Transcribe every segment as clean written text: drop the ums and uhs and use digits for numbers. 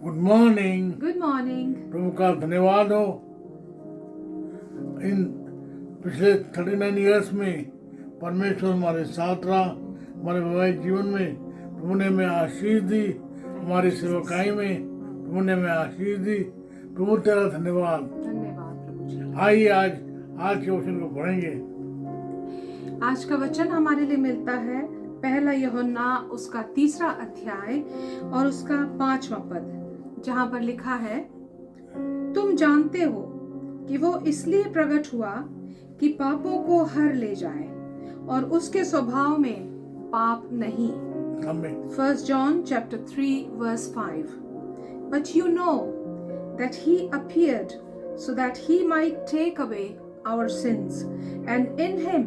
Good morning. Good morning. प्रभु का धन्यवाद हो। इन पिछले 39 ईयर्स में परमेश्वर हमारे साथ रहा। हमारे वैवाहिक जीवन में प्रभु ने हमें आशीष दी। हमारी सेवकाई में प्रभु ने हमें आशीष दी। प्रभु तेरा धन्यवाद। धन्यवाद प्रभु जी। आइए आज के वचन को पढ़ेंगे। आज का वचन हमारे लिए मिलता है पहला यूहन्ना उसका 3 अध्याय और उसका 5वां पद, जहाँ पर लिखा है, तुम जानते हो कि वो इसलिए प्रकट हुआ कि पापों को हर ले जाए और उसके स्वभाव में पाप नहीं। First John chapter 3 verse 5. But you know that he appeared so that he might take away our sins, and in him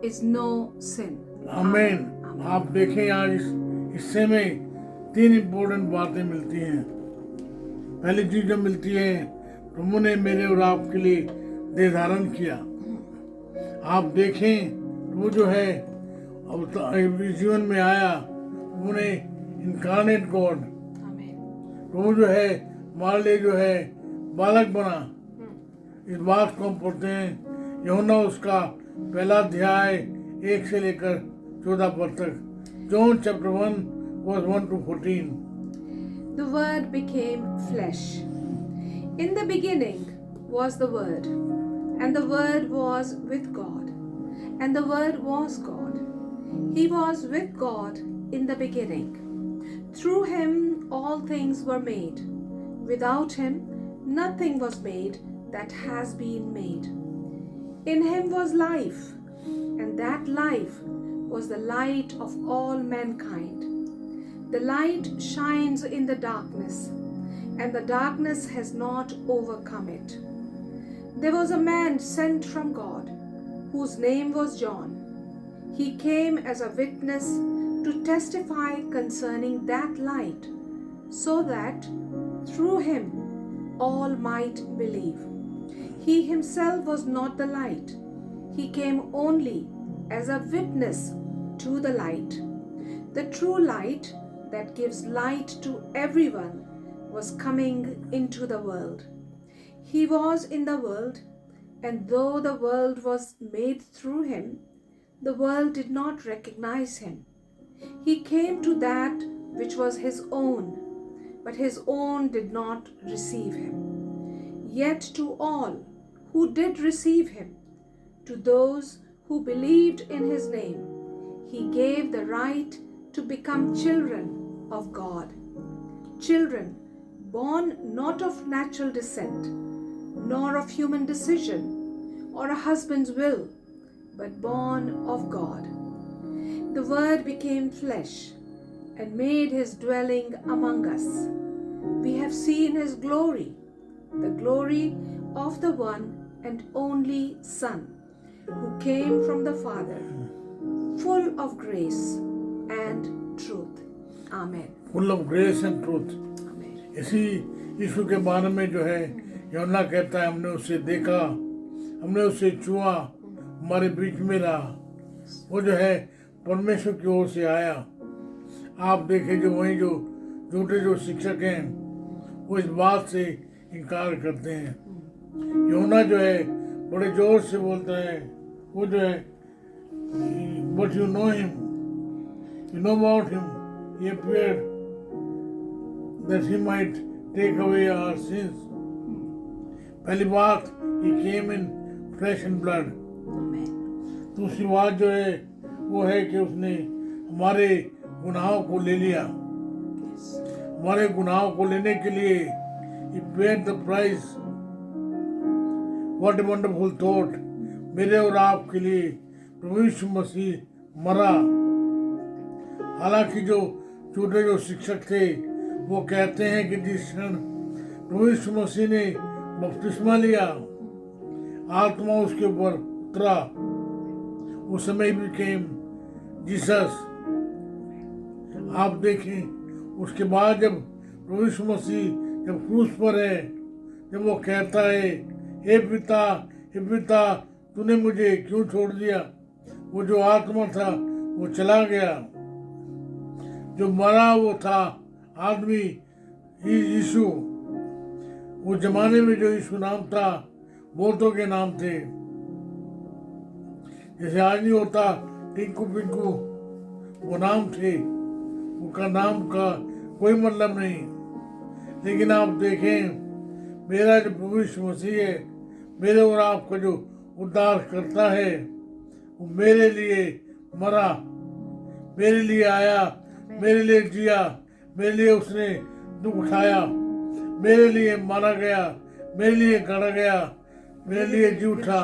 is no sin. आमीन। आप देखें आज इस हिस्से में 3 इम्पोर्टेंट बातें मिलती हैं। पहली चीज जो मिलती है, प्रभु ने मेरे और आपके लिए देह धारण किया। आप देखें प्रभु जो है अब जीवन में आया। प्रभु ने इनकारनेट गॉड, प्रभु जो है हमारे लिए जो है बालक बना। इस बात को हम पढ़ते हैं यूहन्ना उसका पहला अध्याय 1 से लेकर 14 पद तक। John chapter 1 verse 1 to 14. The Word became flesh. In the beginning was the Word, and the Word was with God, and the Word was God. He was with God in the beginning. Through him all things were made. Without him nothing was made that has been made. In him was life, and that life was the light of all mankind. The light shines in the darkness, and the darkness has not overcome it. There was a man sent from God, whose name was John. He came as a witness to testify concerning that light, so that through him all might believe. He himself was not the light. He came only as a witness to the light. The true light that gives light to everyone was coming into the world. He was in the world, and though the world was made through him, the world did not recognize him. He came to that which was his own, but his own did not receive him. Yet to all who did receive him, to those who believed in his name, he gave the right to become children of God. Children born not of natural descent, nor of human decision or a husband's will, but born of God. The Word became flesh and made his dwelling among us. We have seen his glory, the glory of the one and only Son, who came from the Father, full of grace and truth. Amen. Full of grace and truth. Amen. इसी यीशु के बारे में जो है यूहन्ना कहता है, हमने उसे देखा, हमने उसे छुआ, हमारे बीच में रहा। वो जो है परमेश्वर की ओर से आया। आप देखें जो वही जो झूठे जो शिक्षक हैं वो इस बात से इनकार करते हैं। यूहन्ना जो है बड़े जोर से बोलता है, वो जो है but you know him, you know about him, he appeared that he might take away our sins. पहली बात, he came in flesh and blood. दूसरी बात जो है वो है कि उसने हमारे गुनाहों को ले लिया। हमारे गुनाहों को लेने के लिए he paid the price. What a wonderful thought. मेरे और आपके लिए प्रभु यीशु मसीह मरा। हालांकि जो छोटे जो शिक्षक थे वो कहते हैं कि जिस क्षण प्रभु यीशु मसीह ने बपतिस्मा लिया, आत्मा उसके ऊपर उतरा, उस समय भी केम जीसस। आप देखें उसके बाद जब प्रभु यीशु मसीह जब क्रूस पर है, जब वो कहता है, हे पिता तूने मुझे क्यों छोड़ दिया, वो जो आत्मा था वो चला गया। जो मरा वो था आदमी यीशु, उस जमाने में जो यीशु नाम था, बहुतों के नाम थे। जैसे आज नहीं होता टिंकू पिंकू, वो नाम थे, उनका नाम का कोई मतलब नहीं। लेकिन आप देखें, मेरा जो प्रभु यीशु मसीह है, मेरे और आपका जो उद्धार करता है, वो मेरे लिए मरा, मेरे लिए आया, मेरे लिए जिया, मेरे लिए उसने दुख उठाया, मेरे लिए मारा गया, मेरे लिए गड़ा गया, मेरे लिए जी उठा।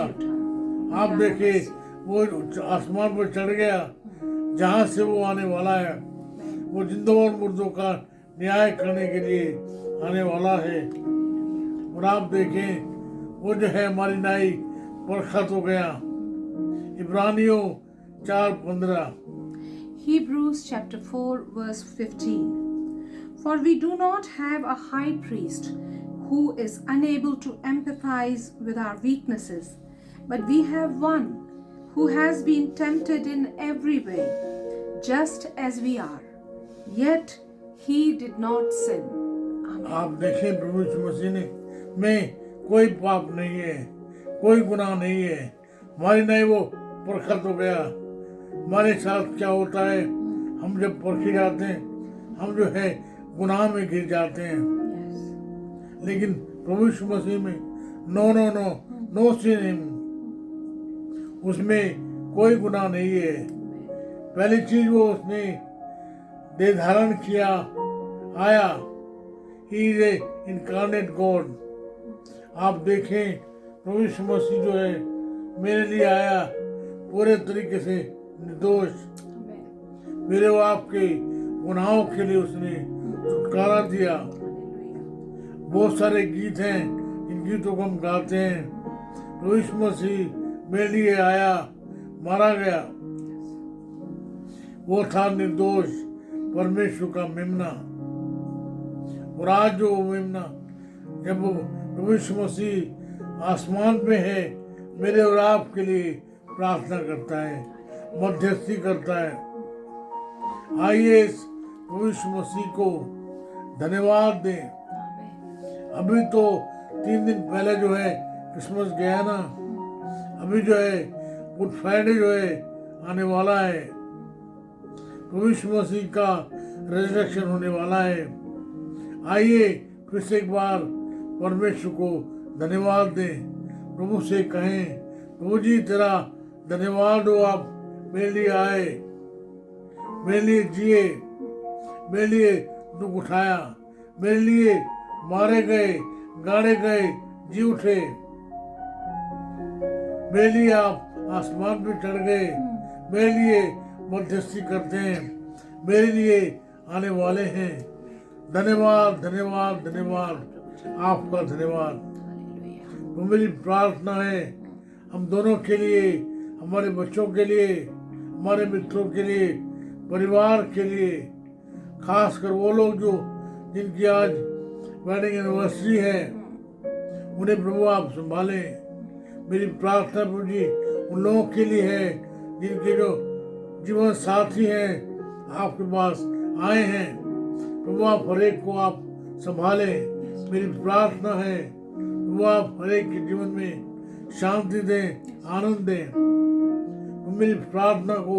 आप देखिए, वो आसमान पर चढ़ गया, जहाँ से वो आने वाला है। वो जिंदों और मुर्दों का न्याय करने के लिए आने वाला है। और आप देखें, वो जो है हमारी नाई परखत हो गया। इब्रानियों 4:15। Hebrews chapter 4 verse 15. For we do not have a high priest who is unable to empathize with our weaknesses, but we have one who has been tempted in every way, just as we are, yet he did not sin. Amen. आप देखें, प्रभु यीशु मसीह ने में कोई पाप नहीं है, कोई गुनाह नहीं है। हमारी नहीं वो परखत हो गया। हमारे साथ क्या होता है, हम जब परखे जाते हैं, हम जो है गुनाह में गिर जाते हैं। Yes. लेकिन प्रभु यीशु मसीह में no no no no sin, उसमें कोई गुनाह नहीं है। पहली चीज वो उसने देह धारण किया, आया। He is a incarnate God. आप देखें, प्रभु यीशु मसीह जो है मेरे लिए आया, पूरे तरीके से निर्दोष, Amen. मेरे वो आपके गुनाहों के लिए उसने छुटकारा दिया। Hallelujah. बहुत सारे गीत हैं, इन गीतों को हम गाते हैं। प्रभु यीशु मसीह मेरे लिए आया, मारा गया। वो था निर्दोष, परमेश्वर का मेमना। और आज जो मेमना, जब प्रभु यीशु मसीह आसमान पे है, मेरे और आपके लिए प्रार्थना करता है, मध्यस्थी करता है। आइए इस प्रभु यीशु मसीह को धन्यवाद दें। Amen. अभी तो 3 दिन पहले जो है क्रिसमस गया ना, अभी जो है गुड फ्राइडे जो है आने वाला है। प्रभु यीशु मसीह का रेजरेक्शन होने वाला है। आइए फिर से एक बार परमेश्वर को धन्यवाद दें। प्रभु से कहें, प्रभु जी तेरा धन्यवाद हो, आप मेरे लिए आए, मेरे लिए जिए, मेरे लिए दुख उठाया, मेरे लिए मारे गए, गाड़े गए, जी उठे, मेरे लिए आप आसमान पे चढ़ गए, मेरे लिए मध्यस्थी करते हैं, मेरे लिए आने वाले हैं। धन्यवाद धन्यवाद धन्यवाद, आपका धन्यवाद। Hallelujah. तो मेरी प्रार्थना है हम दोनों के लिए, हमारे बच्चों के लिए, हमारे मित्रों के लिए, परिवार के लिए, खासकर वो लोग जो जिनकी आज वेडिंग एनिवर्सरी है, उन्हें प्रभु आप संभालें। मेरी प्रार्थना प्रभु जी उन लोगों के लिए है जिनके जो जीवन साथी हैं आपके पास आए हैं। प्रभु आप हर एक को आप संभालें। मेरी प्रार्थना है प्रभु आप हर एक के जीवन में शांति दें, आनंद दें। तो मेरी प्रार्थना को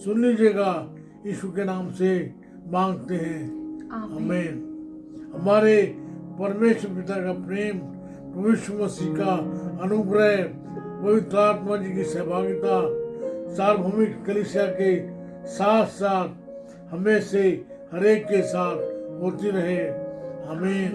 सुन लीजिएगा, यीशु के नाम से मांगते हैं, आमीन। हमारे परमेश्वर पिता का प्रेम, प्रभु यीशु मसीह का अनुग्रह, पवित्र आत्मा जी की सहभागिता सार्वभौमिक कलीसिया के साथ साथ हमें से हर एक के साथ होती रहे, आमीन।